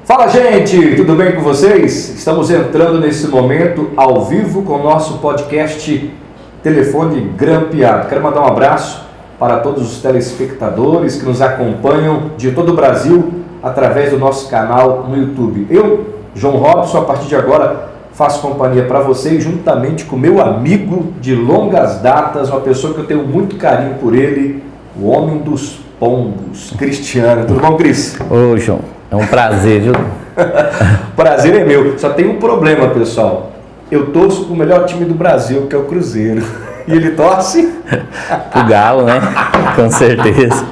Fala, gente, tudo bem com vocês? Estamos entrando nesse momento ao vivo com o nosso podcast Telefone Grampeado. Quero mandar um abraço para todos os telespectadores que nos acompanham de todo o Brasil através do nosso canal no YouTube. Eu, João Robson, a partir de agora faço companhia para vocês juntamente com meu amigo de longas datas, uma pessoa que eu tenho muito carinho por ele, o homem dos pombos, Cristiano. Tudo bom, Cris? Ô, João, é um prazer, viu? Prazer é meu. Só tem um problema, pessoal. Eu torço pro melhor time do Brasil, que é o Cruzeiro. E ele torce? O Galo, né? Com certeza.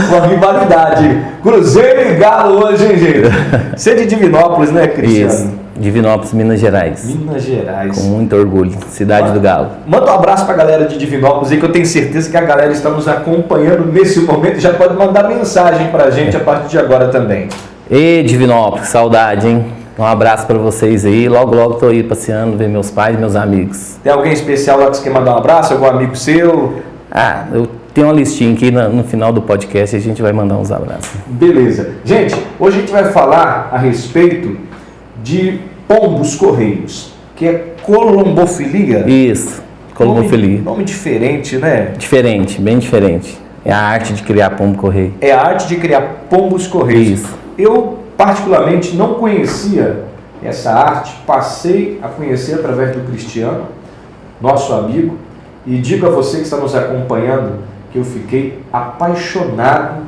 Uma rivalidade. Cruzeiro e Galo hoje, hein, gente? Você é de Divinópolis, né, Cristiano? Isso. Divinópolis, Minas Gerais. Minas Gerais. Com muito orgulho. Cidade do Galo. Manda um abraço pra galera de Divinópolis aí, que eu tenho certeza que a galera está nos acompanhando nesse momento. Já pode mandar mensagem pra gente a partir de agora também. Ê, Divinópolis, saudade, hein? Um abraço pra vocês aí. Logo, logo tô aí passeando, ver meus pais e meus amigos. Tem alguém especial lá que você quer mandar um abraço? Algum amigo seu? Ah, eu tenho uma listinha aqui no final do podcast e a gente vai mandar uns abraços. Beleza. Gente, hoje a gente vai falar a respeito de pombos correios, que é colombofilia. Isso, colombofilia. Nome diferente, né? Diferente, bem diferente. É a arte de criar pombo correio. É a arte de criar pombos correios. Isso. Eu, particularmente, não conhecia essa arte, passei a conhecer através do Cristiano, nosso amigo, e digo a você que está nos acompanhando que eu fiquei apaixonado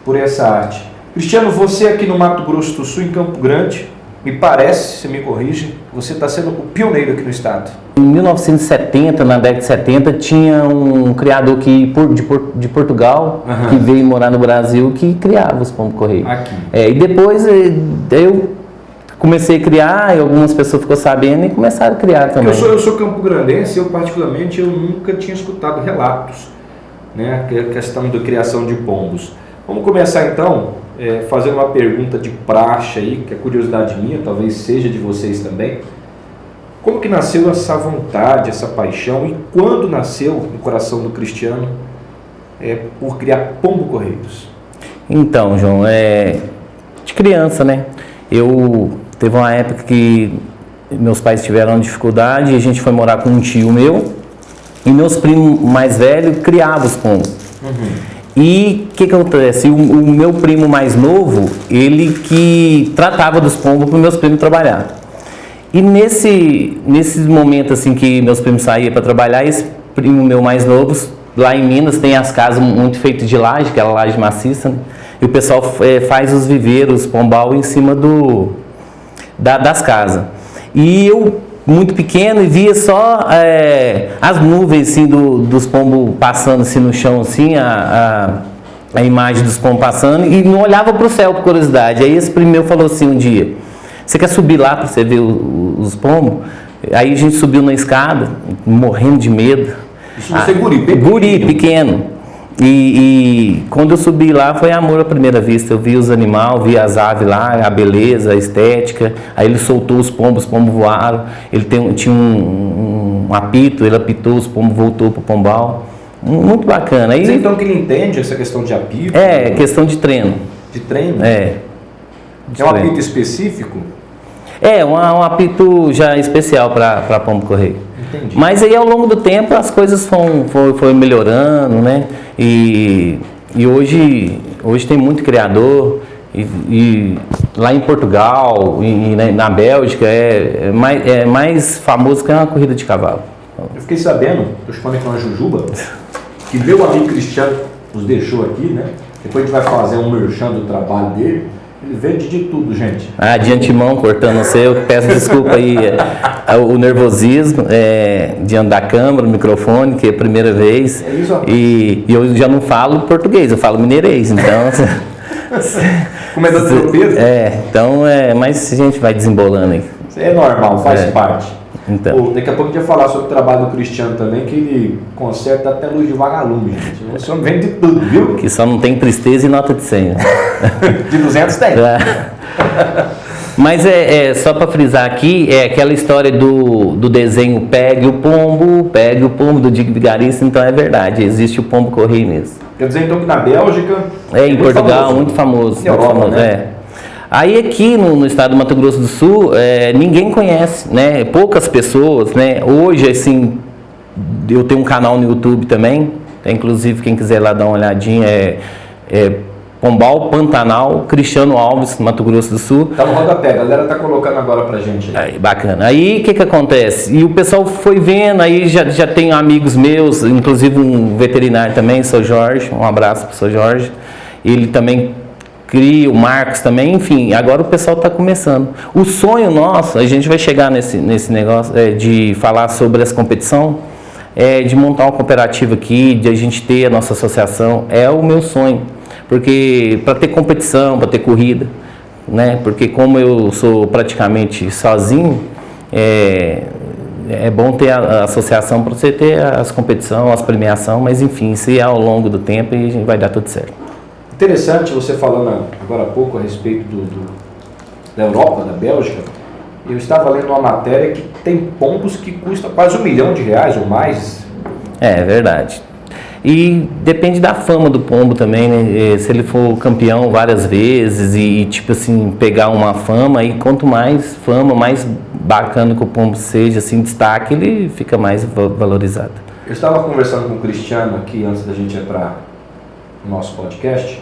por essa arte. Cristiano, você aqui no Mato Grosso do Sul, em Campo Grande, me parece, se me corrige, você está sendo o pioneiro aqui no estado. Em 1970, na década de 70, tinha um criador de Portugal, que veio morar no Brasil, que criava os pombos correios. Aqui. E depois eu comecei a criar, e algumas pessoas ficou sabendo e começaram a criar também. Eu sou campograndense, eu particularmente eu nunca tinha escutado relatos, né, a questão da criação de pombos. Vamos começar então fazendo uma pergunta de praxe aí, que é curiosidade minha, talvez seja de vocês também. Como que nasceu essa vontade, essa paixão, e quando nasceu no coração do Cristiano por criar pombo correios? Então, João, de criança, né? Teve uma época que meus pais tiveram dificuldade e a gente foi morar com um tio meu, e meus primos mais velhos criavam os pombos. E o que acontece? O meu primo mais novo, ele que tratava dos pombos para os meus primos trabalhar. E nesse momento assim que meus primos saíam para trabalhar, esse primo meu mais novo, lá em Minas, tem as casas muito feitas de laje, aquela laje maciça, né? E o pessoal faz os viveiros, pombal, em cima das casas. E eu, muito pequeno, e via só as nuvens assim, dos pombos passando assim, no chão, assim, a imagem dos pombos passando, e não olhava para o céu por curiosidade. Aí esse primeiro falou assim um dia: você quer subir lá para você ver os pombos? Aí a gente subiu na escada, morrendo de medo. Isso você guri pequeno. E quando eu subi lá foi amor à primeira vista. Eu vi os animais, vi as aves lá, a beleza, a estética. Aí ele soltou os pombos voaram. Ele tinha um apito, ele apitou, os pombos voltou para o pombal. Muito bacana. Aí, então que ele entende essa questão de apito? Questão de treino. De treino? É um apito específico? Um apito já especial para pombo correio. Entendi. Mas aí ao longo do tempo as coisas foram melhorando, né? E hoje tem muito criador, e lá em Portugal e na Bélgica é mais famoso que uma corrida de cavalo. Eu fiquei sabendo, estou chamando aqui uma jujuba, que meu amigo Cristiano nos deixou aqui, né? Depois a gente vai fazer um merchan do trabalho dele. Ele vende de tudo, gente. De antemão, cortando o seu, peço desculpa aí o nervosismo diante da câmera, o microfone, que é a primeira vez. E eu já não falo português, eu falo mineirês, então... Comedor de tropeço? Então, mas a gente vai desembolando aí. Isso é normal, faz parte. Então. Daqui a pouco a gente vai falar sobre o trabalho do Cristiano também, que ele conserta até luz de vagalume, gente. O senhor vende de tudo, viu? Que só não tem tristeza e nota de 100. De 200 tem. Mas só para frisar aqui, aquela história do desenho Pegue o Pombo do Dick Vigarista, então é verdade, existe o pombo correio mesmo. Quer dizer então que na Bélgica... em Portugal, muito famoso. Na Europa, né? Aí aqui no estado do Mato Grosso do Sul, ninguém conhece, né? Poucas pessoas, né? Hoje, assim, eu tenho um canal no YouTube também, inclusive quem quiser lá dar uma olhadinha, Pombal Pantanal, Cristiano Alves, Mato Grosso do Sul. Tá no rodapé, a galera tá colocando agora pra gente aí. Aí, bacana. Aí o que acontece? E o pessoal foi vendo, aí já tem amigos meus, inclusive um veterinário também, seu Jorge, um abraço pro seu Jorge. Ele também cria, o Marcos também, enfim, agora o pessoal está começando. O sonho nosso, a gente vai chegar nesse negócio de falar sobre essa competição, de montar uma cooperativa aqui, de a gente ter a nossa associação, é o meu sonho. Porque para ter competição, para ter corrida, né? Porque como eu sou praticamente sozinho, é bom ter a associação para você ter as competições, as premiações, mas enfim, se é ao longo do tempo e vai dar tudo certo. Interessante você falando agora há pouco a respeito da Europa, da Bélgica. Eu estava lendo uma matéria que tem pombos que custam quase R$1 milhão ou mais. É verdade. E depende da fama do pombo também, né? Se ele for campeão várias vezes e tipo assim, pegar uma fama, e quanto mais fama, mais bacana que o pombo seja, assim, destaque, ele fica mais valorizado. Eu estava conversando com o Cristiano aqui antes da gente entrar no nosso podcast.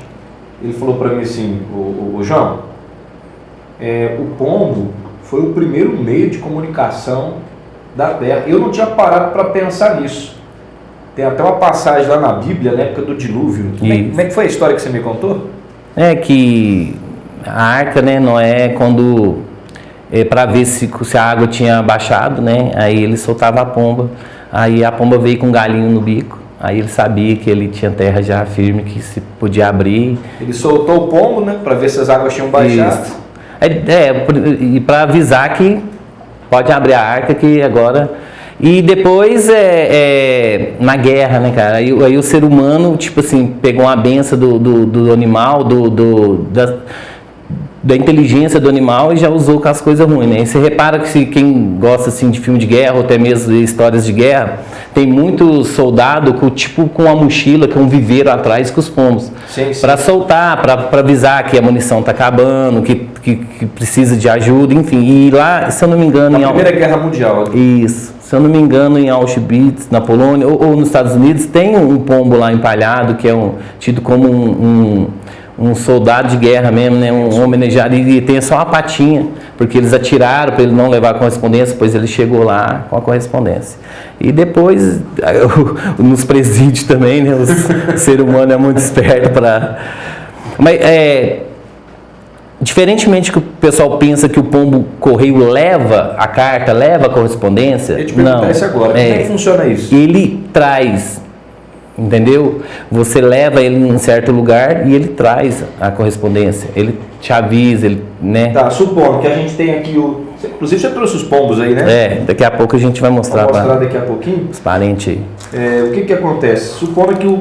Ele falou para mim assim, o João, o pombo foi o primeiro meio de comunicação da Terra. Eu não tinha parado para pensar nisso. Tem até uma passagem lá na Bíblia, na época do dilúvio. Como é que foi a história que você me contou? É que a arca, né, Noé, quando para ver se a água tinha baixado, né, aí ele soltava a pomba. Aí a pomba veio com um galinho no bico. Aí ele sabia que ele tinha terra já firme, que se podia abrir. Ele soltou o pombo, né, para ver se as águas tinham baixado. Isso. E para avisar que pode abrir a arca, que agora... E depois, na guerra, né, cara, aí o ser humano, tipo assim, pegou uma benção do animal, da inteligência do animal e já usou com as coisas ruins, né? E você repara que quem gosta, assim, de filme de guerra ou até mesmo de histórias de guerra, tem muito soldado com uma mochila, com um viveiro atrás com os pombos. Para soltar, para avisar que a munição está acabando, que precisa de ajuda, enfim. E lá, se eu não me engano... Na Primeira Guerra Mundial. Isso. Se eu não me engano, em Auschwitz, na Polônia, ou nos Estados Unidos, tem um pombo lá empalhado, que é tido como um soldado de guerra mesmo, né? Um homenageado, e tem só uma patinha, porque eles atiraram para ele não levar a correspondência, depois ele chegou lá com a correspondência. E depois, nos presídios também, né? O ser humano é muito esperto para... Mas, diferentemente que o pessoal pensa que o pombo correio leva a carta, leva a correspondência, eu te perguntar isso agora, como é que funciona isso? Ele traz, entendeu? Você leva ele em um certo lugar e ele traz a correspondência, ele te avisa, ele, né? Tá, supondo que a gente tem aqui inclusive você trouxe os pombos aí, né? Daqui a pouco a gente vai mostrar. Vamos mostrar daqui a pouquinho? Os parentes aí. O que acontece? Supondo que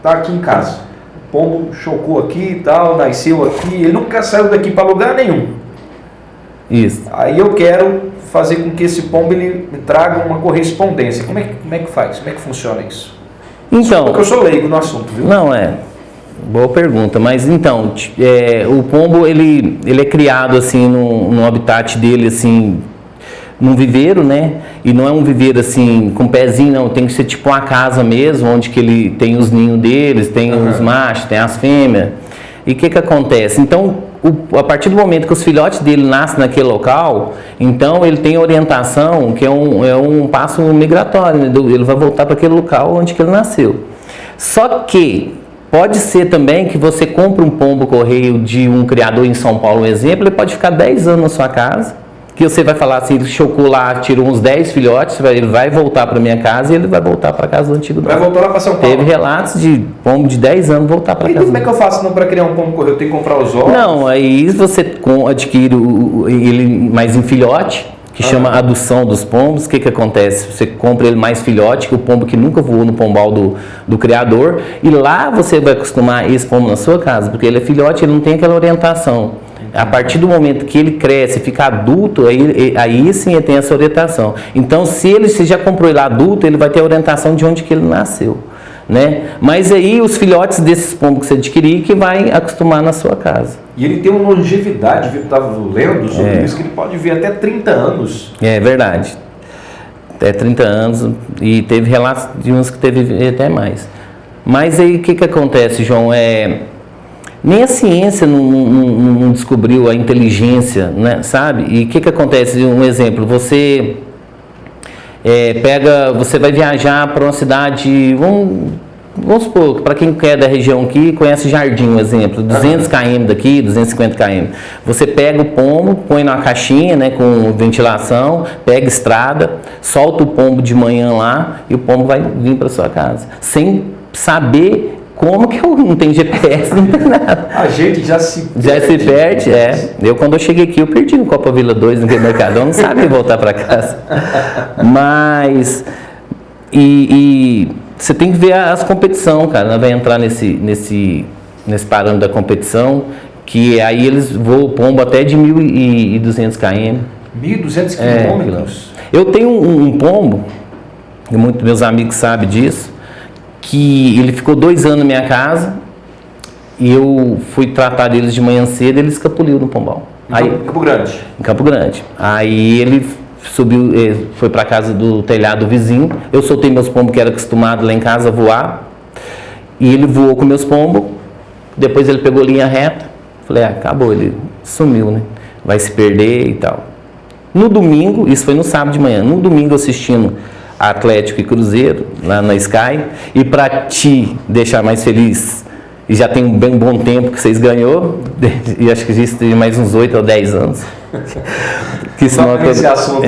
tá aqui em casa. O pombo chocou aqui e tal, nasceu aqui, ele nunca saiu daqui para lugar nenhum. Isso. Aí eu quero fazer com que esse pombo ele me traga uma correspondência. Como é que faz? Como é que funciona isso? Então, porque eu sou leigo no assunto, viu? Não, boa pergunta, mas então, o pombo ele é criado assim no habitat dele, assim, num viveiro, né? E não é um viveiro assim com pezinho, não, tem que ser tipo uma casa mesmo, onde que ele tem os ninhos deles, tem os machos, tem as fêmeas. E o que acontece? Então, a partir do momento que os filhotes dele nascem naquele local, então ele tem orientação, que é um passo migratório, né? Ele vai voltar para aquele local onde que ele nasceu. Só que pode ser também que você compre um pombo correio de um criador em São Paulo, um exemplo, ele pode ficar 10 anos na sua casa, que você vai falar assim, ele chocou lá, tirou uns 10 filhotes, ele vai voltar para minha casa e ele vai voltar para a casa do antigo. Vai voltar lá para São Paulo? Teve relatos de pombo de 10 anos voltar para casa. E como é que eu faço para criar um pombo correio? Eu tenho que comprar os ovos? Não, aí você adquire ele mais em filhote, que chama adução dos pombos. O que acontece? Você compra ele mais filhote, que o pombo que nunca voou no pombal do criador, e lá você vai acostumar esse pombo na sua casa, porque ele é filhote, ele não tem aquela orientação. A partir do momento que ele cresce, fica adulto, aí sim ele tem essa orientação. Então, se já comprou ele adulto, ele vai ter a orientação de onde que ele nasceu. né? Mas aí os filhotes desses pombos que você adquirir que vai acostumar na sua casa. E ele tem uma longevidade, eu estava lendo sobre isso, que ele pode viver até 30 anos. É verdade. Até 30 anos, e teve relatos de uns que teve até mais. Mas aí o que acontece, João? Nem a ciência não descobriu a inteligência, né, sabe? E o que acontece? Um exemplo, você você vai viajar para uma cidade, vamos supor, para quem quer da região aqui, conhece Jardim, um exemplo, 200 km daqui, 250 km. Você pega o pombo, põe numa caixinha, né, com ventilação, pega estrada, solta o pombo de manhã lá e o pombo vai vir para sua casa, sem saber como que não tem GPS, não tem nada. A gente já se perde. Eu, quando eu cheguei aqui, eu perdi no Copa Vila 2, no Mercadão, não sabia voltar para casa. Mas, você tem que ver as competições, cara. Ela vai entrar nesse parâmetro da competição, que aí eles voam o pombo até de 1.200 km. 1.200 quilômetros? Eu tenho um pombo, e muitos meus amigos sabem disso, que ele ficou 2 anos na minha casa e eu fui tratar deles de manhã cedo e ele escapuliu no pombal. Em Campo Grande? Em Campo Grande. Aí ele subiu, foi para casa do telhado vizinho. Eu soltei meus pombos que era acostumado lá em casa a voar. E ele voou com meus pombos. Depois ele pegou linha reta. Falei, acabou, ele sumiu, né? Vai se perder e tal. No domingo, isso foi no sábado de manhã, no domingo assistindo Atlético e Cruzeiro, lá na Sky, e para te deixar mais feliz, e já tem um bom tempo que vocês ganhou, e acho que isso tem mais uns 8 ou 10 anos. Que senão esse assunto.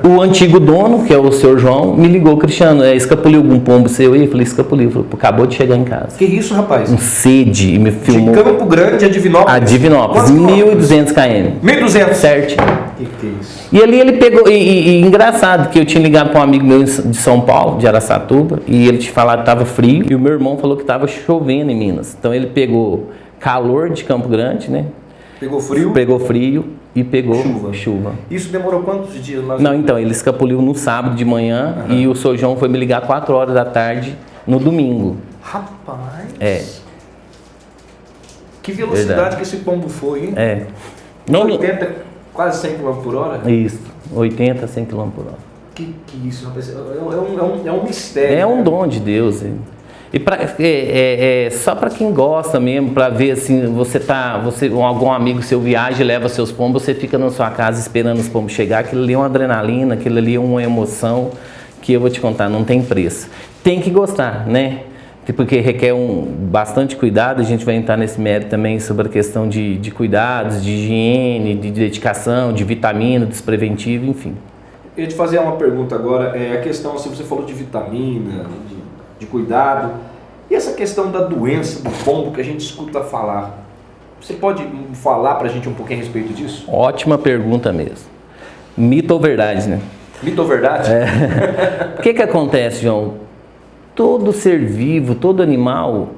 O antigo dono, que é o senhor João, me ligou, Cristiano, escapuliu algum pombo seu aí? Eu falei, escapuliu. Falei, acabou de chegar em casa. Que isso, rapaz? Um sede, e me filmou. De Campo Grande a Divinópolis? A Divinópolis, 1.200 km. 1.200? Certo. Que é isso? E ali ele pegou, e engraçado que eu tinha ligado para um amigo meu de São Paulo, de Araçatuba, e ele te falou que estava frio, e o meu irmão falou que estava chovendo em Minas. Então ele pegou calor de Campo Grande, né? Pegou frio? Pegou frio e pegou chuva. Isso demorou quantos dias? Não, então, ele escapuliu no sábado de manhã e o seu João foi me ligar 4 horas da tarde no domingo. Rapaz! Que velocidade que esse pombo foi, hein? 80, quase 100 km por hora? Isso, 80, 100 km por hora. Que isso, rapaz? É um mistério. É um dom de Deus, E só para quem gosta mesmo, para ver assim, algum amigo seu viaja e leva seus pombos, você fica na sua casa esperando os pombos chegar, aquilo ali é uma adrenalina, aquilo ali é uma emoção que eu vou te contar, não tem preço. Tem que gostar, né? Porque requer bastante cuidado, a gente vai entrar nesse mérito também sobre a questão de cuidados, de higiene, de dedicação, de vitamina, despreventivo, enfim. Eu ia te fazer uma pergunta agora, a questão, assim, você falou de vitamina, de cuidado. E essa questão da doença do pombo que a gente escuta falar, você pode falar para a gente um pouquinho a respeito disso? Ótima pergunta mesmo. Mito ou verdade, né? Mito ou verdade? O que acontece, João? Todo ser vivo, todo animal,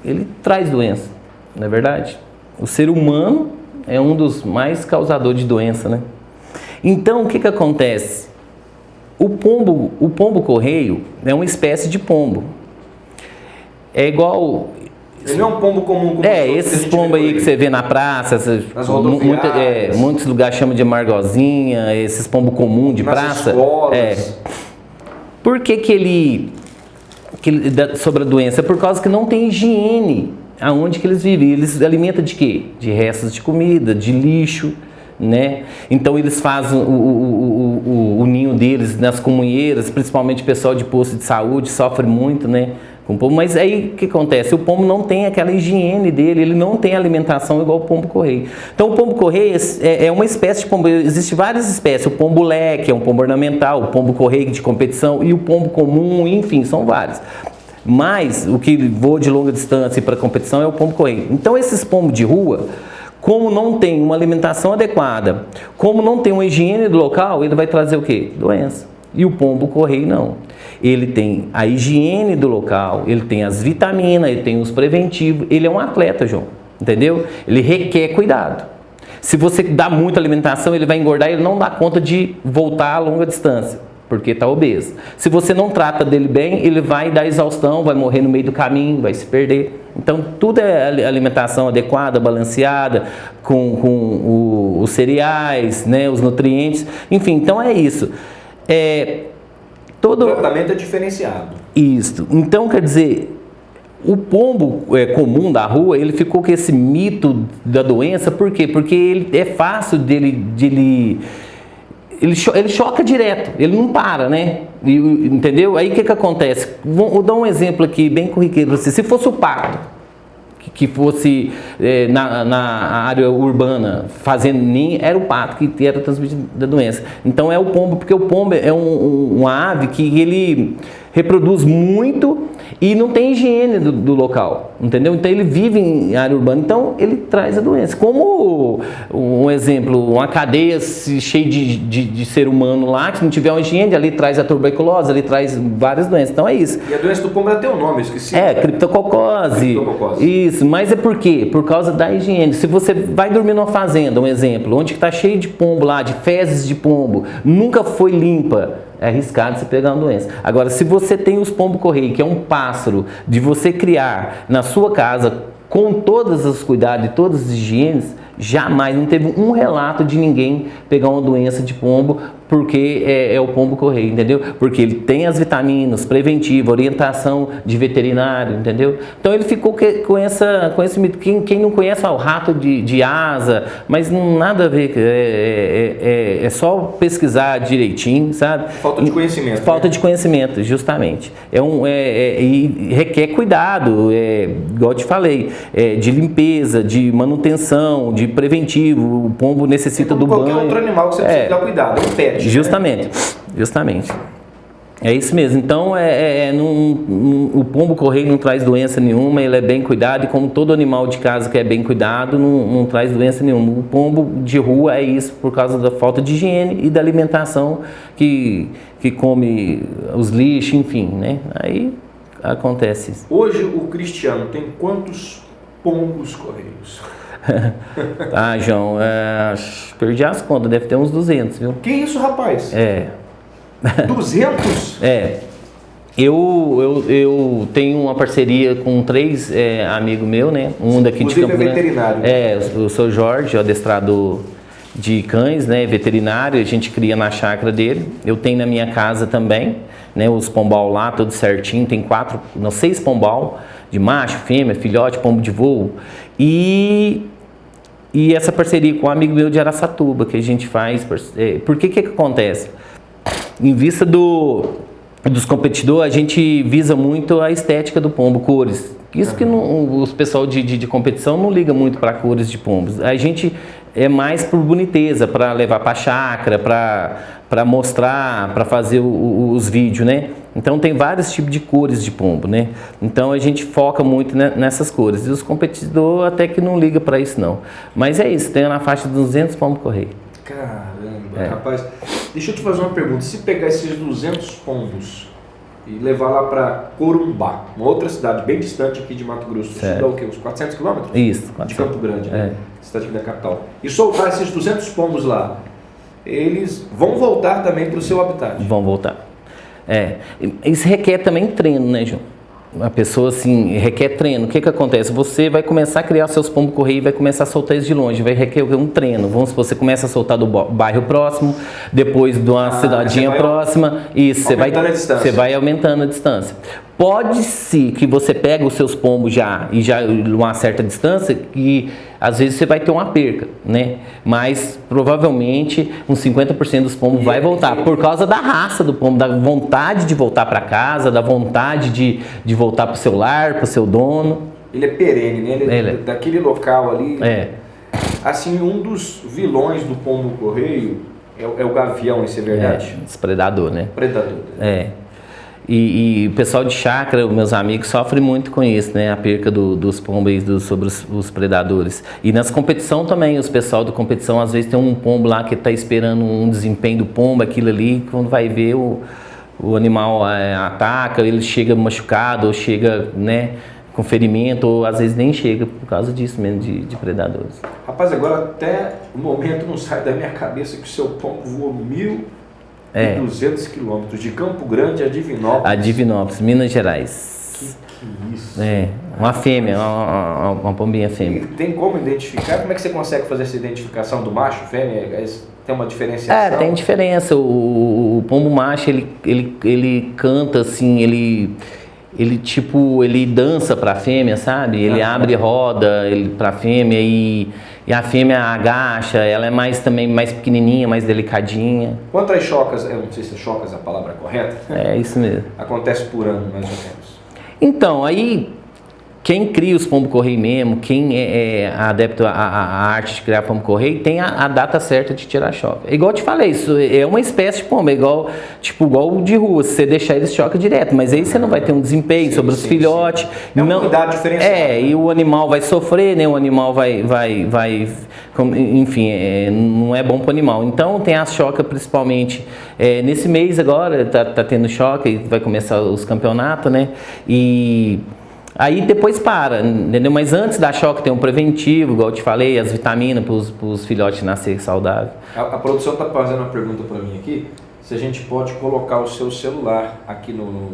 ele traz doença, não é verdade? O ser humano é um dos mais causadores de doença, né? Então, o que acontece? O pombo correio é uma espécie de pombo. É igual... Ele não é um pombo comum. Esses pombos aí que você vê na praça, muitos lugares chamam de margozinha, esses pombos comuns de praça. Escolas. Por que sobre a doença? É por causa que não tem higiene aonde que eles vivem. Eles se alimentam de quê? De restos de comida, de lixo, né? Então eles fazem o ninho deles nas comunheiras, principalmente o pessoal de posto de saúde sofre muito, né? Com o pombo. Mas aí o que acontece? O pombo não tem aquela higiene dele, ele não tem alimentação igual o pombo correio. Então o pombo correio é uma espécie de pombo, existem várias espécies, o pombo leque é um pombo ornamental, o pombo correio de competição e o pombo comum, enfim, são vários. Mas o que voa de longa distância para competição é o pombo correio. Então esses pombos de rua, como não tem uma alimentação adequada, como não tem uma higiene do local, ele vai trazer o quê? Doença. E o pombo correio não. Ele tem a higiene do local, ele tem as vitaminas, ele tem os preventivos, ele é um atleta, João, entendeu? Ele requer cuidado. Se você dá muita alimentação, ele vai engordar e ele não dá conta de voltar a longa distância, porque está obeso. Se você não trata dele bem, ele vai dar exaustão, vai morrer no meio do caminho, vai se perder. Então, tudo é alimentação adequada, balanceada, com os cereais, né, os nutrientes. Enfim, então é isso. O tratamento é diferenciado. Isso. Então, quer dizer, o pombo comum da rua, ele ficou com esse mito da doença, por quê? Porque ele é fácil ele choca direto, ele não para, né? Entendeu? Aí o que acontece? Vou dar um exemplo aqui bem corriqueiro para você. Se fosse o pato, que fosse na área urbana fazendo ninho, era o pato que era transmitido da doença. Então é o pombo, porque o pombo é uma ave que ele reproduz muito e não tem higiene do local, entendeu? Então ele vive em área urbana, então ele traz a doença. Como um exemplo, uma cadeia cheia de ser humano lá, que não tiver uma higiene, ali traz a tuberculose, ali traz várias doenças. Então é isso. E a doença do pombo ela tem um nome, eu esqueci. Criptococose. Isso, mas é por quê? Por causa da higiene. Se você vai dormir numa fazenda, um exemplo, onde está cheio de pombo lá, de fezes de pombo, nunca foi limpa, é arriscado você pegar uma doença. Agora, se você tem os pombo-correio, que é um pássaro de você criar na sua casa com todos os cuidados e todas as higienes, jamais, não teve um relato de ninguém pegar uma doença de pombo porque é o pombo-correio, entendeu? Porque ele tem as vitaminas, preventiva, orientação de veterinário, entendeu? Então ele ficou com esse mito. Quem não conhece o rato de asa, mas não nada a ver, é só pesquisar direitinho, sabe? Falta de conhecimento. Falta de conhecimento, justamente. E requer cuidado, igual eu te falei, de limpeza, de manutenção, de preventivo. O pombo necessita do banho. Qualquer outro animal que você precisa dar cuidado, é um pet. Justamente. É isso mesmo. Então, o pombo-correio não traz doença nenhuma, ele é bem cuidado, e como todo animal de casa que é bem cuidado, não traz doença nenhuma. O pombo de rua é isso por causa da falta de higiene e da alimentação que come os lixos, enfim, né? Aí acontece isso. Hoje o Cristiano tem quantos pombos-correios? João, perdi as contas, deve ter uns 200, viu? Que isso, rapaz? 200? Eu tenho uma parceria com 3 amigos meus, né? Um daqui de Campo Grande. Veterinário. O seu Jorge, o adestrador de cães, né? Veterinário, a gente cria na chácara dele. Eu tenho na minha casa também, né? Os pombal lá, tudo certinho. Tem 6 pombal, de macho, fêmea, filhote, pombo de voo. E essa parceria com um amigo meu de Araçatuba, que a gente faz. Por que acontece? Em vista dos competidores, a gente visa muito a estética do pombo, cores. Isso que os pessoal de competição não liga muito para cores de pombos. A gente é mais por boniteza, para levar para a chácara, para mostrar, para fazer os vídeos, né? Então tem vários tipos de cores de pombo, né? Então a gente foca muito nessas cores. E os competidores até que não ligam para isso não. Mas é isso, tem na faixa de 200 pombo-correio. Caramba, rapaz. Deixa eu te fazer uma pergunta. Se pegar esses 200 pombos e levar lá para Corumbá, uma outra cidade bem distante aqui de Mato Grosso, isso dá o quê? Uns 400 quilômetros? Isso. 400. De Campo Grande, né? Cidade aqui da capital. E soltar esses 200 pombos lá, eles vão voltar também para o seu habitat? Vão voltar. Isso requer também treino, né, João? A pessoa, assim, requer treino. O que acontece? Você vai começar a criar seus pombos-correio e vai começar a soltar eles de longe. Vai requer um treino. Vamos supor, você começa a soltar do bairro próximo, depois de uma cidadinha próxima. Isso, você vai aumentando a distância. Pode ser que você pega os seus pombos já uma certa distância, que às vezes você vai ter uma perca, né? Mas provavelmente uns 50% dos pombos vai voltar por causa da raça do pombo, da vontade de voltar para casa, da vontade de voltar para o seu lar, para o seu dono. Ele é perene, né? Ele é daquele local ali. Assim, um dos vilões do pombo-correio é o gavião, isso é verdade? Esse predador, né? Predador. E o pessoal de chácara, meus amigos, sofre muito com isso, né? A perca dos pombos sobre os predadores. E nas competições também, os pessoal da competição, às vezes tem um pombo lá que está esperando um desempenho do pombo, aquilo ali, quando vai ver o animal ataca, ele chega machucado, ou chega, né, com ferimento, ou às vezes nem chega por causa disso mesmo, de predadores. Rapaz, agora até o momento não sai da minha cabeça que o seu pombo voou 200 quilômetros de Campo Grande a Divinópolis. A Divinópolis, Minas Gerais. Que isso? Uma fêmea, uma pombinha fêmea. E tem como identificar? Como é que você consegue fazer essa identificação do macho, fêmea? Tem uma diferenciação? Tem diferença. O pombo macho, ele canta assim, ele dança pra fêmea, sabe? Ele abre roda pra fêmea e a fêmea agacha, ela é também mais pequenininha, mais delicadinha. Quantas chocas, eu não sei se chocas é a palavra correta. É isso mesmo. Acontece por ano, mais ou menos. Então, aí quem cria os pombo-correio mesmo, quem é adepto à arte de criar pombo-correio, tem a data certa de tirar choca. É igual eu te falei, isso é uma espécie de pombo, é igual de rua, se você deixar eles choca direto, mas aí você não vai ter um desempenho sobre os filhotes. É uma cuidado diferenciada. E o animal vai sofrer, né? O animal enfim, não é bom para o animal. Então tem as chocas principalmente nesse mês agora, tá tendo choca e vai começar os campeonatos, né? E aí depois para, entendeu? Mas antes da choca tem um preventivo, igual eu te falei, as vitaminas para os filhotes nascerem saudáveis. A produção está fazendo uma pergunta para mim aqui, se a gente pode colocar o seu celular aqui no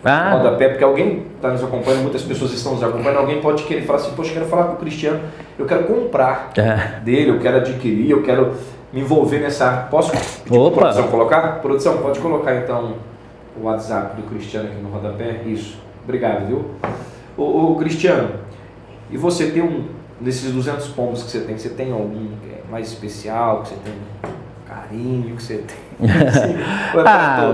rodapé, porque alguém está nos acompanhando, muitas pessoas estão nos acompanhando, alguém pode querer falar assim, poxa, eu quero falar com o Cristiano, eu quero comprar dele, eu quero adquirir, eu quero me envolver nessa arte. Posso pedir para a produção colocar? Produção, pode colocar então o WhatsApp do Cristiano aqui no rodapé? Isso, obrigado, viu? Ô Cristiano, e você tem nesses 200 pombos que você tem algum mais especial, que você tem carinho, que você tem? Assim,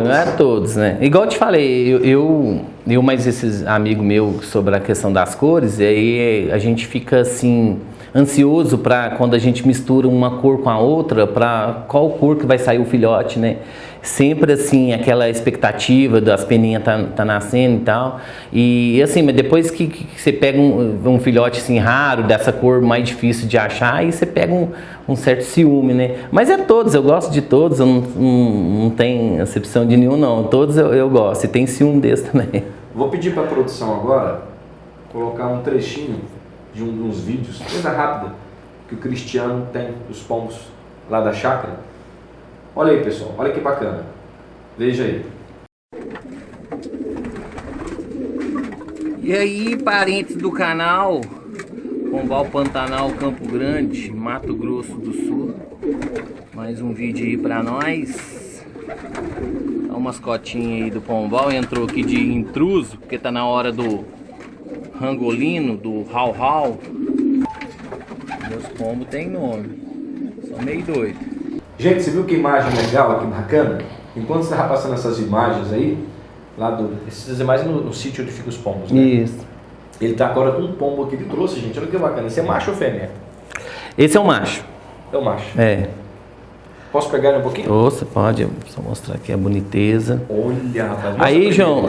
não é todos, né? Igual eu te falei, eu mais esses amigos meus sobre a questão das cores, e aí a gente fica assim, ansioso para quando a gente mistura uma cor com a outra, para qual cor que vai sair o filhote, né? Sempre assim, aquela expectativa das peninhas tá nascendo e tal. E assim, mas depois que você pega um filhote assim raro, dessa cor mais difícil de achar, aí você pega um certo ciúme, né? Mas todos, eu gosto de todos, eu não tenho acepção de nenhum não. Todos eu gosto, e tem ciúme desse também. Vou pedir para a produção agora colocar um trechinho de uns vídeos, coisa rápida, que o Cristiano tem dos pombos lá da chácara. Olha aí, pessoal, olha que bacana. Veja aí. E aí, parentes do canal, Pombal Pantanal Campo Grande, Mato Grosso do Sul. Mais um vídeo aí pra nós. Dá umas cotinhas aí do Pombal, entrou aqui de intruso, porque tá na hora do rangolino, do rau-rau. Meus pombos tem nome, são meio doido. Gente, você viu que imagem legal, que bacana? Enquanto você estava passando essas imagens aí, essas imagens no sítio onde ficam os pombos, né? Isso. Ele tá agora com um pombo que ele trouxe, gente. Olha que bacana. Esse é macho ou fêmea? Esse é o macho. É o macho. Posso pegar ele um pouquinho? Você pode, só mostrar aqui a boniteza. Olha, rapaz. Aí, João,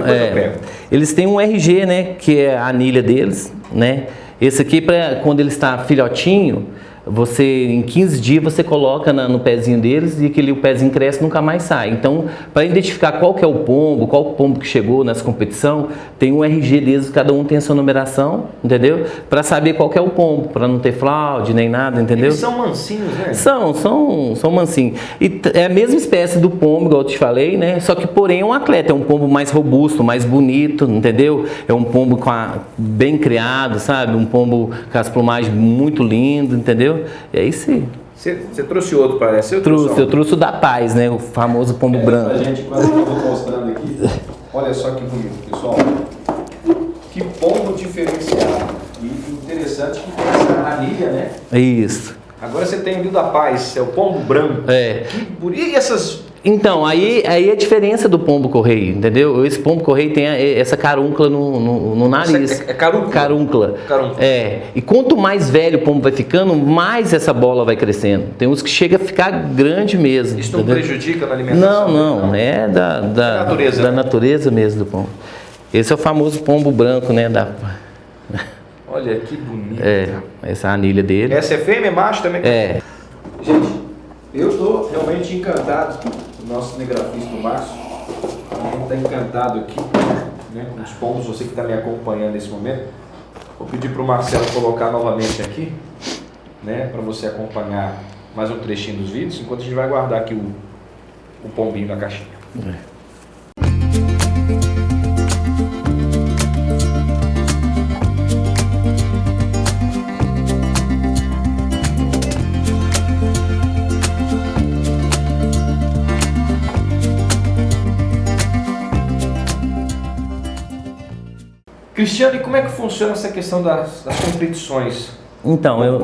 eles têm um RG, né? Que é a anilha deles, né? Esse aqui, quando ele está filhotinho, você em 15 dias você coloca no pezinho deles e o pezinho cresce e nunca mais sai. Então, para identificar qual que é o pombo que chegou nessa competição, tem um RG deles, cada um tem a sua numeração, entendeu? Para saber qual que é o pombo, para não ter fraude nem nada, entendeu? Eles são mansinhos, né? São mansinhos. E é a mesma espécie do pombo, igual eu te falei, né? Só que, porém, é um atleta, é um pombo mais robusto, mais bonito, entendeu? É um pombo bem criado, sabe? Um pombo com as plumagens muito lindo, entendeu? E aí sim. Você trouxe outro, parece? Eu trouxe o da Paz, né? O famoso pombo branco. A gente quase que eu vou mostrando aqui. Olha só que bonito, pessoal. Que pombo diferenciado. E interessante que tem essa anilha, né? Isso. Agora você tem ali o da Paz, é o pombo branco. Que bonito. E essas... Então, aí é a diferença do pombo-correio, entendeu? Esse pombo-correio tem essa carúncula no nariz. É carúncula? Carúncula. E quanto mais velho o pombo vai ficando, mais essa bola vai crescendo. Tem uns que chega a ficar grande mesmo. Isso não prejudica na alimentação? Não. É da natureza, da natureza mesmo do pombo. Esse é o famoso pombo branco, né? Olha que bonito. Essa é a anilha dele. Essa é fêmea, macho também? Gente, eu estou realmente encantado. O nosso cinegrafista, o Márcio, está encantado aqui, né, com os pombos. Você que está me acompanhando nesse momento, vou pedir para o Marcelo colocar novamente aqui, né, para você acompanhar mais um trechinho dos vídeos, enquanto a gente vai guardar aqui o o pombinho na caixinha. Cristiano, e como é que funciona essa questão das competições? Então, eu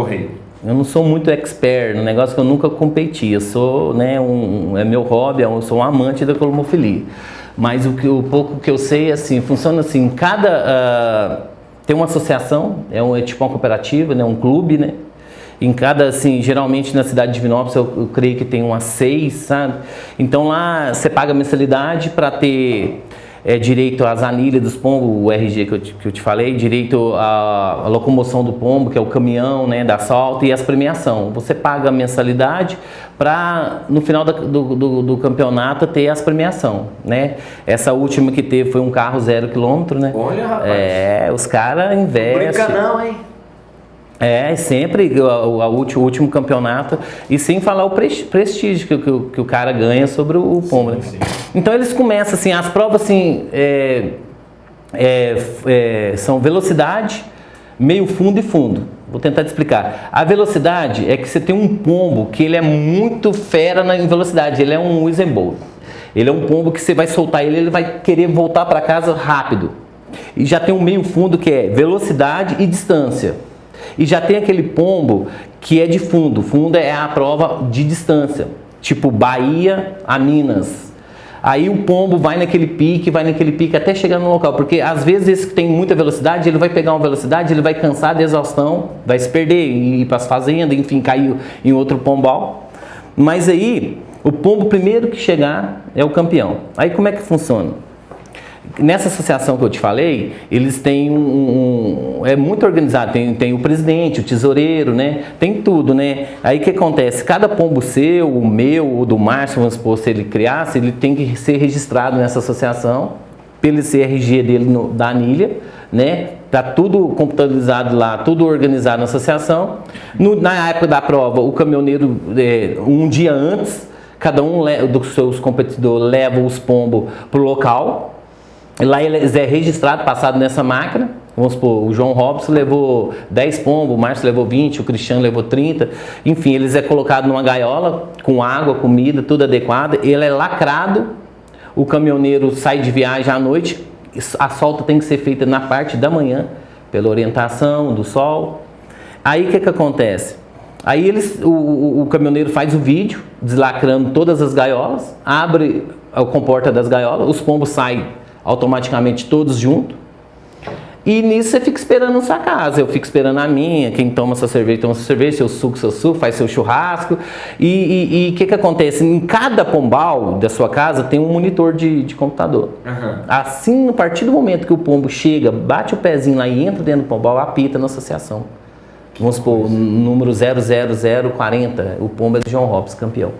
não sou muito expert no negócio, que eu nunca competi. Eu sou, né, é meu hobby, eu sou um amante da colomofilia. Mas o pouco que eu sei, assim, funciona assim, tem uma associação, é tipo uma cooperativa, né, um clube, né? Em cada, assim, geralmente na cidade de Divinópolis eu creio que tem umas 6, sabe? Então lá você paga mensalidade para ter direito às anilhas dos pombos, o RG que eu te falei, direito à locomoção do pombo, que é o caminhão, né, da assalto, e as premiação. Você paga a mensalidade para no final do campeonato ter as premiação, né? Essa última que teve foi um carro 0 km, né? Olha, rapaz. Os caras investem. Não brinca não, hein? Sempre o último campeonato, e sem falar o prestígio que o cara ganha sobre o pombo. Sim, sim. Então eles começam assim, as provas assim, são velocidade, meio fundo e fundo. Vou tentar te explicar. A velocidade é que você tem um pombo que ele é muito fera em velocidade, ele é um Usain Bolt. Ele é um pombo que você vai soltar ele vai querer voltar para casa rápido. E já tem um meio fundo que é velocidade e distância. E já tem aquele pombo que é de fundo. Fundo é a prova de distância, tipo Bahia a Minas. Aí o pombo vai naquele pique até chegar no local. Porque às vezes esse que tem muita velocidade, ele vai pegar uma velocidade, ele vai cansar de exaustão, vai se perder, ir para as fazendas, enfim, cair em outro pombal. Mas aí, o pombo primeiro que chegar é o campeão. Aí como é que funciona? Nessa associação que eu te falei, eles têm é muito organizado, tem o presidente, o tesoureiro, né? Tem tudo, né? Aí o que acontece? Cada pombo seu, o meu, o do Márcio, vamos supor, se ele criasse, ele tem que ser registrado nessa associação, pelo CRG dele da anilha, né? Tá tudo computadorizado lá, tudo organizado na associação. Na época da prova, o caminhoneiro, um dia antes, cada um dos seus competidores leva os pombos para o local. Lá eles registrado, passado nessa máquina. Vamos supor, o João Robson levou 10 pombos, o Márcio levou 20, o Cristiano levou 30. Enfim, eles colocado numa gaiola, com água, comida, tudo adequado. Ele é lacrado, o caminhoneiro sai de viagem à noite. A solta tem que ser feita na parte da manhã, pela orientação do sol. Aí o que acontece? Aí o caminhoneiro faz o vídeo, deslacrando todas as gaiolas, abre a comporta das gaiolas, os pombos saem automaticamente todos juntos, e nisso você fica esperando na sua casa. Eu fico esperando a minha, quem toma sua cerveja toma sua cerveja, seu suco, faz seu churrasco. E o que acontece? Em cada pombal da sua casa tem um monitor de computador. Assim, a partir do momento que o pombo chega, bate o pezinho lá e entra dentro do pombal, apita na associação. Vamos supor, número 00040, o pombo é do João Robson, campeão.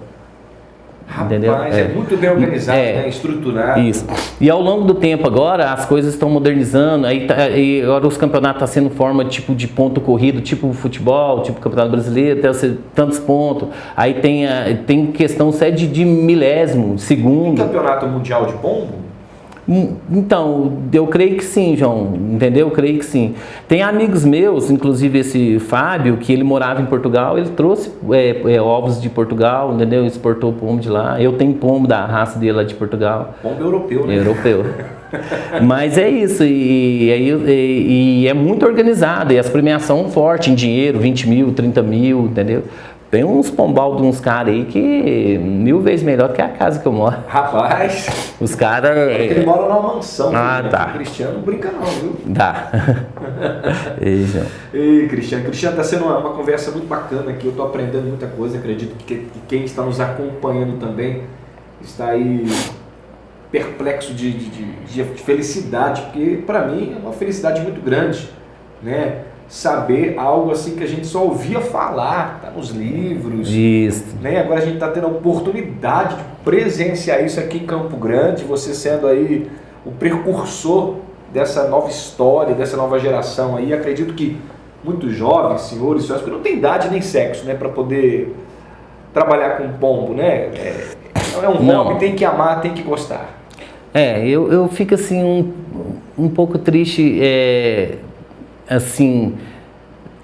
Entendeu? Rapaz, é muito bem organizado, né? Estruturado. Isso. E ao longo do tempo agora, as coisas estão modernizando, e agora os campeonatos estão sendo forma tipo de ponto corrido, tipo futebol, tipo campeonato brasileiro, tem tantos pontos. Aí tem questão sede de milésimo, segundo. Tem campeonato mundial de pombo? Então, eu creio que sim, João, entendeu? Eu creio que sim. Tem amigos meus, inclusive esse Fábio, que ele morava em Portugal, ele trouxe ovos de Portugal, entendeu? Exportou pombo de lá. Eu tenho pombo da raça dele lá de Portugal. Pombo europeu, né? Europeu. Mas é isso, e é muito organizado, e as premiações fortes em dinheiro, 20 mil, 30 mil, entendeu? Tem uns pombal de uns caras aí que 1000 vezes melhor que a casa que eu moro. Rapaz! Os caras... ele mora numa mansão. Tá. O Cristiano não brinca não, viu? Dá. Ei, Cristiano. Cristiano, tá sendo uma conversa muito bacana aqui. Eu tô aprendendo muita coisa. Acredito que quem está nos acompanhando também está aí perplexo de felicidade. Porque para mim é uma felicidade muito grande, né? Saber algo assim que a gente só ouvia falar, tá nos livros. Isso. Né? Agora a gente está tendo a oportunidade de presenciar isso aqui em Campo Grande, você sendo aí o precursor dessa nova história, dessa nova geração aí. Acredito que muitos jovens, senhores, porque não tem idade nem sexo, né, para poder trabalhar com pombo, né? É um hobby, tem que amar, tem que gostar. Eu fico assim um pouco triste, assim,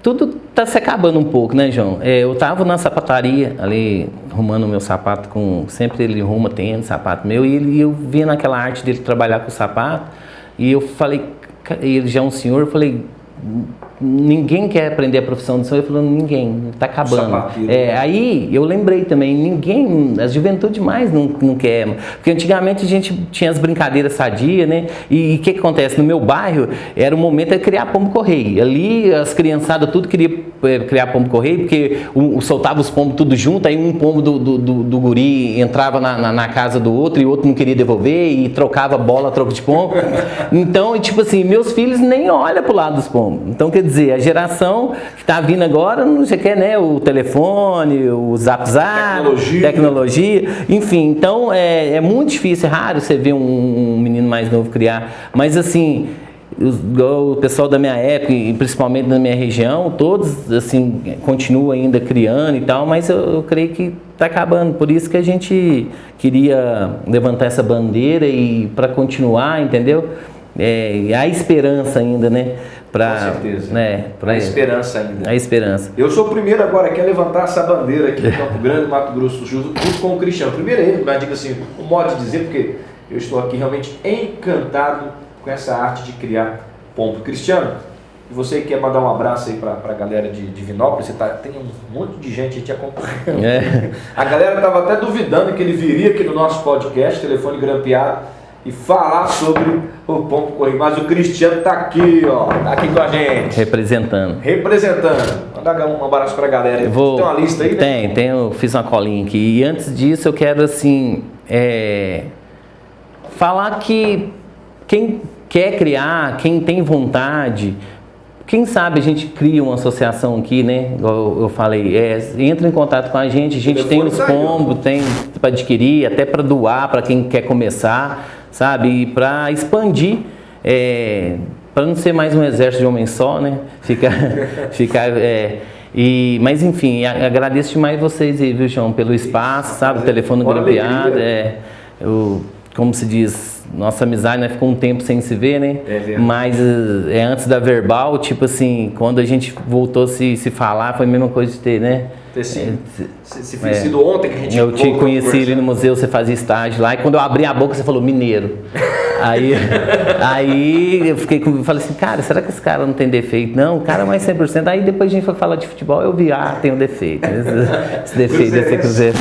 tudo tá se acabando um pouco, né, João? Eu tava na sapataria ali, arrumando o meu sapato, sempre ele arruma tênis, sapato meu, e eu vendo aquela arte dele trabalhar com o sapato, e eu falei, ele já é um senhor, eu falei, ninguém quer aprender a profissão do senhor. Ele falou, ninguém, tá acabando. Aí eu lembrei também, ninguém, a juventude mais não quer, porque antigamente a gente tinha as brincadeiras sadias, né? E o que acontece? No meu bairro, era o momento de criar pombo-correio. Ali as criançadas tudo queria criar pombo-correio, porque soltava os pombos tudo junto, aí um pombo do guri entrava na casa do outro e o outro não queria devolver e trocava bola, troco de pombo. Então, tipo assim, meus filhos nem olham pro lado dos pombos. Então, quer dizer, a geração que está vindo agora não já quer, né, o telefone, o zap, tecnologia, enfim. Então, é muito difícil, é raro você ver um menino mais novo criar. Mas, assim, o pessoal da minha época, e principalmente da minha região, todos, assim, continuam ainda criando e tal, mas eu creio que está acabando. Por isso que a gente queria levantar essa bandeira e para continuar, entendeu? Há esperança ainda, né? Com certeza. A esperança ainda. A esperança. Eu sou o primeiro agora aqui a levantar essa bandeira aqui em Campo Grande, Mato Grosso do Sul, junto com o Cristiano. Primeiro ele, mas diga assim, um modo de dizer, porque eu estou aqui realmente encantado com essa arte de criar pombo. Cristiano, e você quer mandar um abraço aí para a galera de Divinópolis? Tem um monte de gente te acompanhando. A galera estava até duvidando que ele viria aqui no nosso podcast, telefone grampeado, e falar sobre o pombo correio. Mas o Cristiano tá aqui, ó, tá aqui com a gente. Representando. Manda um abraço pra galera. Tem uma lista aí, né? Eu fiz uma colinha aqui. E antes disso eu quero, assim, falar que quem quer criar, quem tem vontade, quem sabe a gente cria uma associação aqui, né? Igual eu falei, entra em contato com a gente tem os pombos, tem para adquirir, até para doar para quem quer começar, sabe? E para expandir, para não ser mais um exército de homem só, né? Mas enfim, agradeço demais vocês aí, viu, João, pelo espaço, sabe? O telefone grampeado, como se diz, nossa amizade, né, ficou um tempo sem se ver, né? Mas antes da verbal, tipo assim, quando a gente voltou a se falar, foi a mesma coisa de ter, né? Se fez sido ontem que a gente eu te conheci ali no museu, você fazia estágio lá, e quando eu abri a boca, você falou mineiro. Aí eu falei assim, cara, será que esse cara não tem defeito? Não, o cara é mais 100%. Aí depois a gente foi falar de futebol, eu vi, tem um defeito. Esse defeito desse Cruzeiro.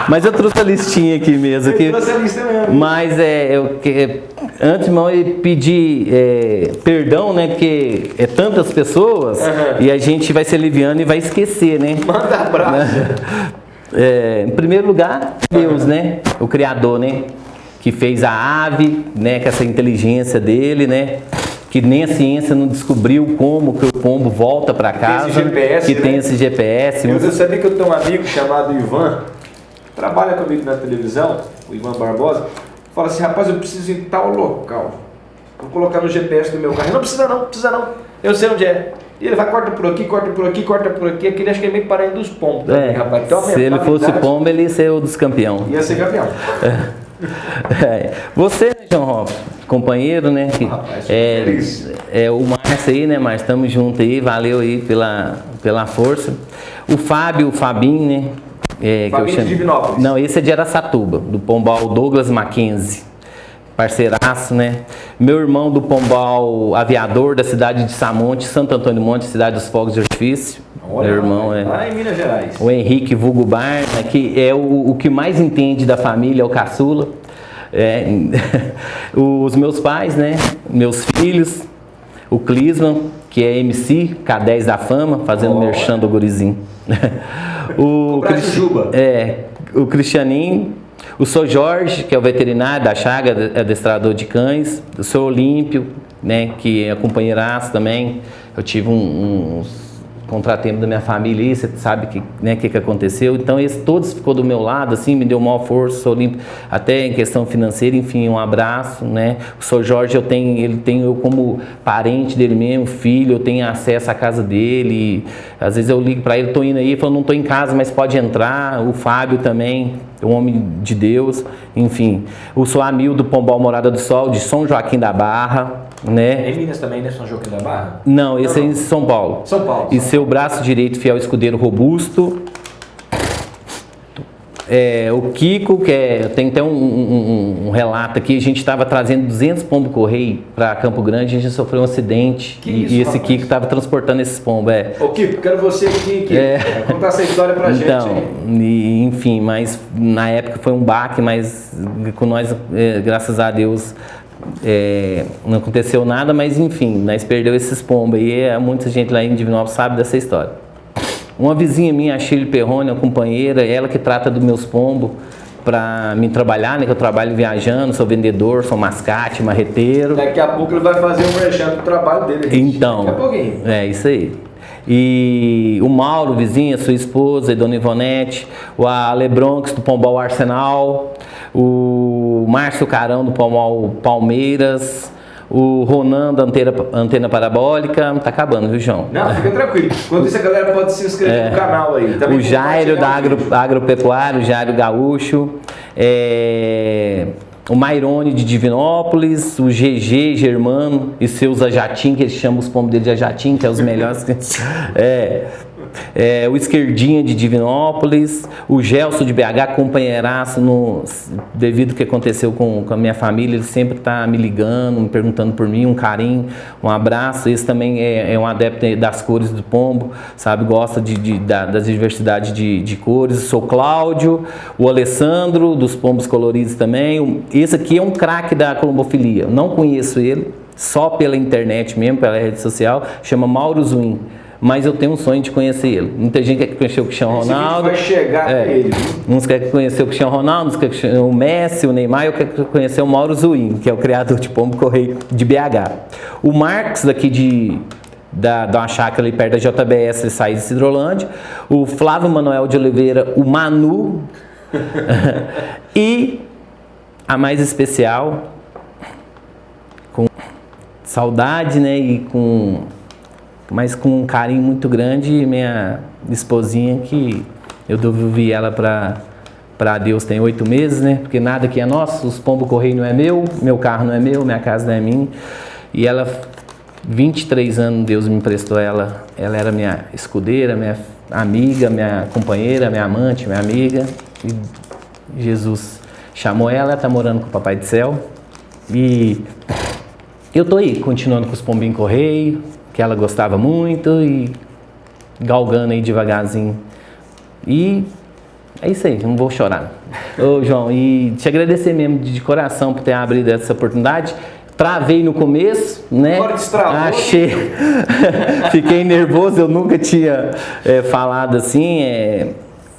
Mas eu trouxe a listinha aqui mesmo. Eu trouxe a lista mesmo. Mas antes, irmão, eu pedi perdão, né? Porque é tantas pessoas e a gente vai se aliviando e vai esquecer, né? Manda abraço. Em primeiro lugar, Deus, né? O Criador, né? Que fez a ave, né? Com essa inteligência dele, né? Que nem a ciência não descobriu como que o pombo volta para casa. Tem esse GPS. Eu sabia que eu tenho um amigo chamado Ivan, trabalha comigo na televisão, o Ivan Barbosa, fala assim, rapaz, eu preciso ir em tal local. Vou colocar no GPS do meu carro. Não precisa não. Eu sei onde é. E ele vai, corta por aqui. Aquele acho que é meio parente dos pombos também, rapaz. Então, se ele fosse pombo, ele ia ser o dos campeão. Ia ser campeão. Você, João Rob, companheiro, né? Rapaz, o Márcio aí, né, Márcio? Estamos juntos aí, valeu aí pela força. O Fabinho, né? Fabinho de Divinópolis. Não, esse é de Araçatuba, do Pombal Douglas Mackenzie. Parceiraço, né? Meu irmão do Pombal Aviador, da cidade de Samonte, Santo Antônio Monte, cidade dos Fogos de Artifício. Olha, meu irmão lá em Minas Gerais. O Henrique Vulgo Bar, né, que é o que mais entende da família, é o caçula. Os meus pais, né? Meus filhos, o Clisman, que é MC, K10 da Fama, fazendo merchan do gurizinho. O Cristianinho. O Sr. Jorge, que é o veterinário da Chaga, adestrador de cães. O Sr. Olímpio, né, que é companheiraço também. Eu tive contratempo da minha família aí, você sabe que, né, que aconteceu. Então, todos ficou do meu lado, assim, me deu maior força, sou limpo, até em questão financeira, enfim, um abraço, né? O Sr. Jorge, ele tem eu como parente dele mesmo, filho, eu tenho acesso à casa dele, às vezes eu ligo para ele, tô indo aí, ele falou, não tô em casa, mas pode entrar. O Fábio também, um homem de Deus, enfim. O Soamil do Pombal Morada do Sol, de São Joaquim da Barra, né? Em Minas também, né? São Joaquim da Barra? Não, esse é em São Paulo. São Paulo. E seu braço direito, fiel escudeiro robusto. O Kiko, tem até um relato aqui, a gente estava trazendo 200 pombos correio para Campo Grande, a gente sofreu um acidente e esse Kiko estava transportando esses pombos. Ô Kiko, quero você aqui, contar essa história pra gente. Então, enfim, mas na época foi um baque, mas com nós, graças a Deus, não aconteceu nada, mas enfim, nós perdemos esses pombos e muita gente lá em Divinópolis sabe dessa história. Uma vizinha minha, a Shirley Perrone, uma companheira, ela que trata dos meus pombos para me trabalhar, né? Que eu trabalho viajando, sou vendedor, sou mascate, marreteiro. Daqui a pouco ele vai fazer um merchan do trabalho dele. Então, daqui a pouquinho. É isso aí. E o Mauro, vizinha, sua esposa, a Dona Ivonete, o Ale Bronx do Pombal Arsenal, o Márcio Carão do Pombal Palmeiras, o Ronan da Antena Parabólica. Tá acabando, viu, João? Não, fica tranquilo. Enquanto isso, a galera pode se inscrever no canal aí. Também o Jairo da Agropecuário, o Jairo Gaúcho, o Mairone de Divinópolis, o GG Germano e seus Ajatim, que eles chamam os pombos dele de Ajatim, que é os melhores. O Esquerdinha de Divinópolis, o Gelson de BH, companheiraço, devido ao que aconteceu com a minha família, ele sempre está me ligando, me perguntando por mim, um carinho, um abraço. Esse também é um adepto das cores do pombo, sabe, gosta das diversidades de cores. Sou Cláudio, o Alessandro dos pombos coloridos também. Esse aqui é um craque da colombofilia, não conheço ele, só pela internet mesmo, pela rede social, chama Mauro Zuin. Mas eu tenho um sonho de conhecer ele. Muita gente quer conhecer o Cristiano Ronaldo. Vai chegar até ele. Uns querem conhecer o Cristiano Ronaldo, uns querem conhecer o Messi, o Neymar. Eu quero conhecer o Mauro Zuin, que é o criador de pombo correio de BH. O Marcos, daqui da uma chácara ali perto da JBS, ele sai de Cidrolândia. O Flávio Manuel de Oliveira, o Manu. E a mais especial, com saudade, né? Mas com um carinho muito grande, minha esposinha, que eu devolvi ela para Deus tem 8 meses, né? Porque nada aqui é nosso, os pombos correio não é meu carro não é meu, minha casa não é minha. E ela, 23 anos, Deus me emprestou ela. Ela era minha escudeira, minha amiga, minha companheira, minha amante, minha amiga. E Jesus chamou ela está morando com o Papai do Céu. E eu tô aí, continuando com os pombinhos correio, que ela gostava muito, e galgando aí devagarzinho. E é isso aí, não vou chorar. Ô João, e te agradecer mesmo de coração por ter abrido essa oportunidade. Travei no começo, né? Agora destravou. Achei. Fiquei nervoso, eu nunca tinha falado assim.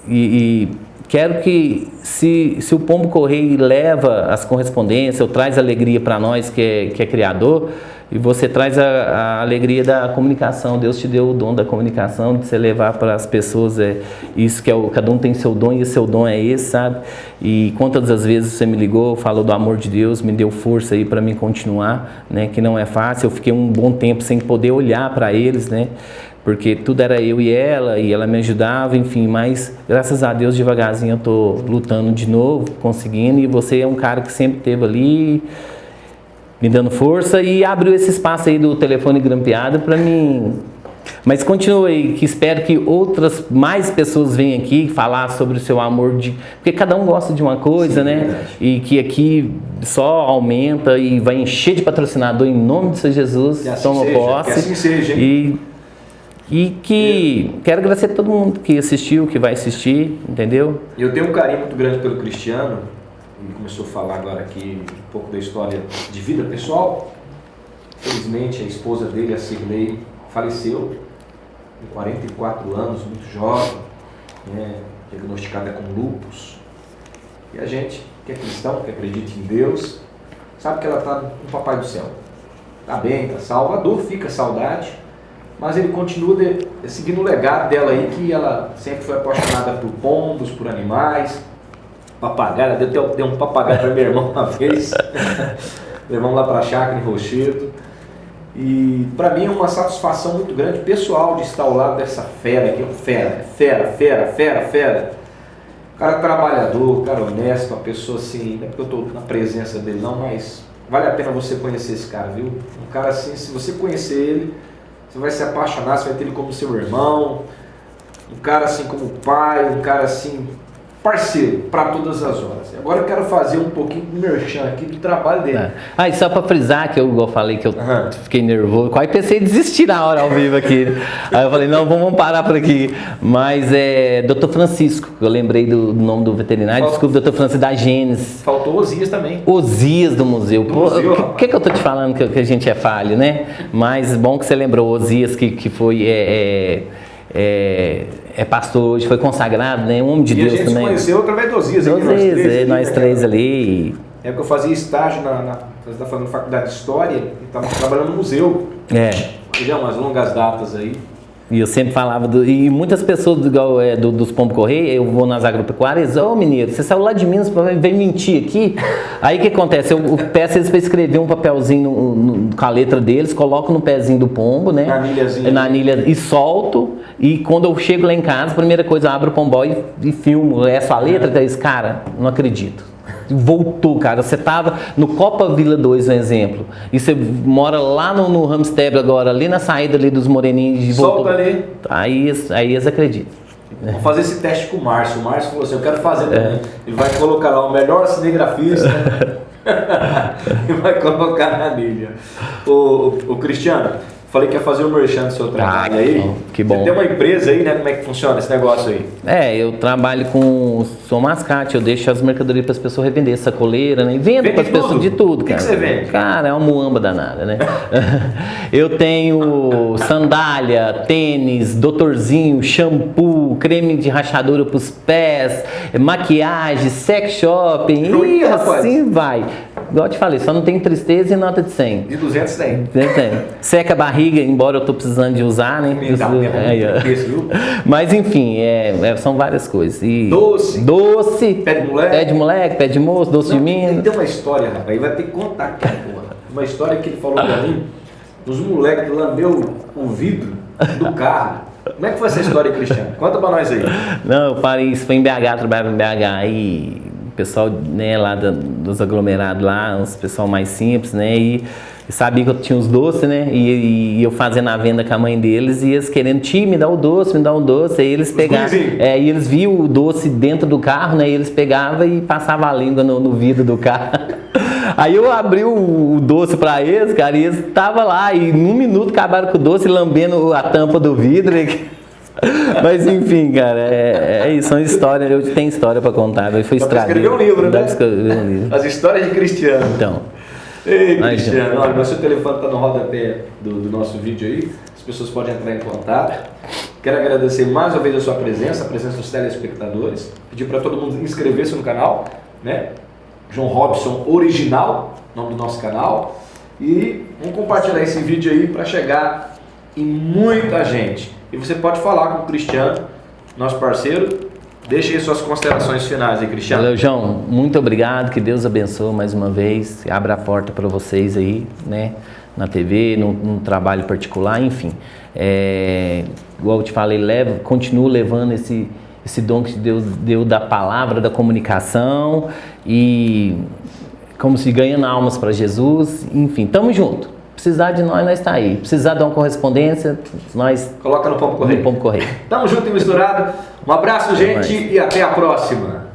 E quero que, se o pombo correio leva as correspondências, ou traz alegria para nós que é criador, e você traz a alegria da comunicação. Deus te deu o dom da comunicação, de você levar para as pessoas isso que cada um tem seu dom, e o seu dom é esse, sabe? E quantas das vezes você me ligou, falou do amor de Deus, me deu força aí para mim continuar, né? Que não é fácil. Eu fiquei um bom tempo sem poder olhar para eles, né? Porque tudo era eu e ela me ajudava, enfim, mas graças a Deus devagarzinho eu tô lutando de novo, conseguindo, e você é um cara que sempre esteve ali me dando força e abriu esse espaço aí do telefone grampeado para mim. Mas continue aí, que espero que mais pessoas venham aqui falar sobre o seu amor, porque cada um gosta de uma coisa, sim, né? Verdade. E que aqui só aumenta e vai encher de patrocinador em nome de Senhor Jesus. Assim toma posse. Que assim seja, hein? Quero agradecer a todo mundo que assistiu, que vai assistir, entendeu? Eu tenho um carinho muito grande pelo Cristiano. Ele começou a falar agora aqui um pouco da história de vida pessoal. Felizmente, a esposa dele, a Cirlei, faleceu com 44 anos, muito jovem, né, diagnosticada com lúpus. E a gente, que é cristão, que acredita em Deus, sabe que ela está com o Papai do Céu. Está bem, está salva. A dor fica, a saudade, mas ele continua seguindo o legado dela aí, que ela sempre foi apaixonada por pombos, por animais, papagaio. Deu um papagaio para meu irmão uma vez. Levamos lá para a chácara em Rochedo. E para mim é uma satisfação muito grande pessoal de estar ao lado dessa fera aqui, fera. Cara trabalhador, cara honesto, uma pessoa assim, não é porque eu estou na presença dele não, mas vale a pena você conhecer esse cara, viu? Um cara assim, se você conhecer ele, você vai se apaixonar, você vai ter ele como seu irmão, um cara assim como pai, um cara assim, parceiro, para todas as horas. Agora eu quero fazer um pouquinho de merchan aqui do trabalho dele. E só para frisar, que eu falei que eu fiquei nervoso, quase pensei em desistir na hora ao vivo aqui. Aí eu falei, não, vamos parar por aqui. Mas é Dr. Francisco, eu lembrei do nome do veterinário, desculpa, Dr. Francisco da Gênesis. Faltou Osias também. Osias do museu. O que eu tô te falando que a gente é falho, né? Mas bom que você lembrou, Osias que foi... É pastor hoje, foi consagrado, né? Um homem de Deus também. E a gente se conheceu através do Osias. Nós três ali. É porque eu fazia estágio você está falando faculdade de História e estava trabalhando no museu. Já umas longas datas aí. E eu sempre falava, e muitas pessoas dos Pombo Correia, eu vou nas agropecuárias, mineiro, você saiu lá de Minas, vem mentir aqui. Aí o que acontece? Eu peço eles para escrever um papelzinho com a letra deles, coloco no pezinho do pombo, né? Na anilha e solto. E quando eu chego lá em casa, a primeira coisa, eu abro o pombói e filmo essa letra, daí cara, não acredito. Voltou, cara, você tava no Copa Vila 2, um exemplo, e você mora lá no Ramstebre agora, ali na saída ali dos Moreninhos e voltou. Solta ali. Aí eles acreditam. Vamos fazer esse teste com o Márcio. O Márcio falou assim, eu quero fazer também. Ele vai colocar lá o melhor cinegrafista e vai colocar na anilha. O Cristiano, falei que ia fazer o merchan do seu trabalho aí. Que bom. Você tem uma empresa aí, né? Como é que funciona esse negócio aí? Eu trabalho sou mascate, eu deixo as mercadorias para as pessoas revender, sacoleira, né? E vendo para as pessoas de tudo, cara. O que você vende? Cara, é uma muamba danada, né? Eu tenho sandália, tênis, doutorzinho, shampoo, creme de rachadura para os pés, maquiagem, sex shopping, e assim vai. Igual eu te falei, só não tem tristeza e nota de 100. De 200 tem. Seca a barriga, embora eu tô precisando de usar, né? Mas enfim, são várias coisas. E doce, pé de moleque, pé de moço, doce de mina. Tem uma história, rapaz, aí vai ter que contar aqui, porra. Uma história que ele falou pra mim, os moleques lambeu o vidro do carro. Como é que foi essa história, Cristiano? Conta pra nós aí. Não, eu parei, isso foi em BH, trabalhava em BH e o pessoal, né, lá dos aglomerados lá, uns pessoal mais simples, né, e sabia que eu tinha os doces, né, e eu fazendo a venda com a mãe deles e eles querendo, me dá um doce, aí eles pegavam, e eles viam o doce dentro do carro, né, e eles pegavam e passavam a língua no vidro do carro. Aí eu abri o doce pra eles, cara, e eles estavam lá, e num minuto acabaram com o doce, lambendo a tampa do vidro. Mas enfim, cara, é isso, são histórias, eu tenho história pra contar, foi estragado. Escreveu um livro, né? As histórias de Cristiano. Então. Ei, Cristiano, olha, seu telefone tá no rodapé do nosso vídeo aí, as pessoas podem entrar em contato. Quero agradecer mais uma vez a sua presença, a presença dos telespectadores, pedir para todo mundo inscrever-se no canal, né? João Robson Original, nome do nosso canal, e vamos compartilhar esse vídeo aí para chegar em muita gente. E você pode falar com o Cristiano, nosso parceiro. Deixe aí suas considerações finais aí, Cristiano. Valeu, João. Muito obrigado. Que Deus abençoe mais uma vez. Abra a porta para vocês aí, né? Na TV, num trabalho particular, enfim. Igual eu te falei, continuo levando esse dom que Deus deu da palavra, da comunicação e como se ganhando almas para Jesus. Enfim, tamo junto. Precisar de nós está aí. Precisar de uma correspondência, nós... Coloca no Pombo Correio. No Pombo Correio. Tamo junto e misturado. Um abraço, gente, e até a próxima.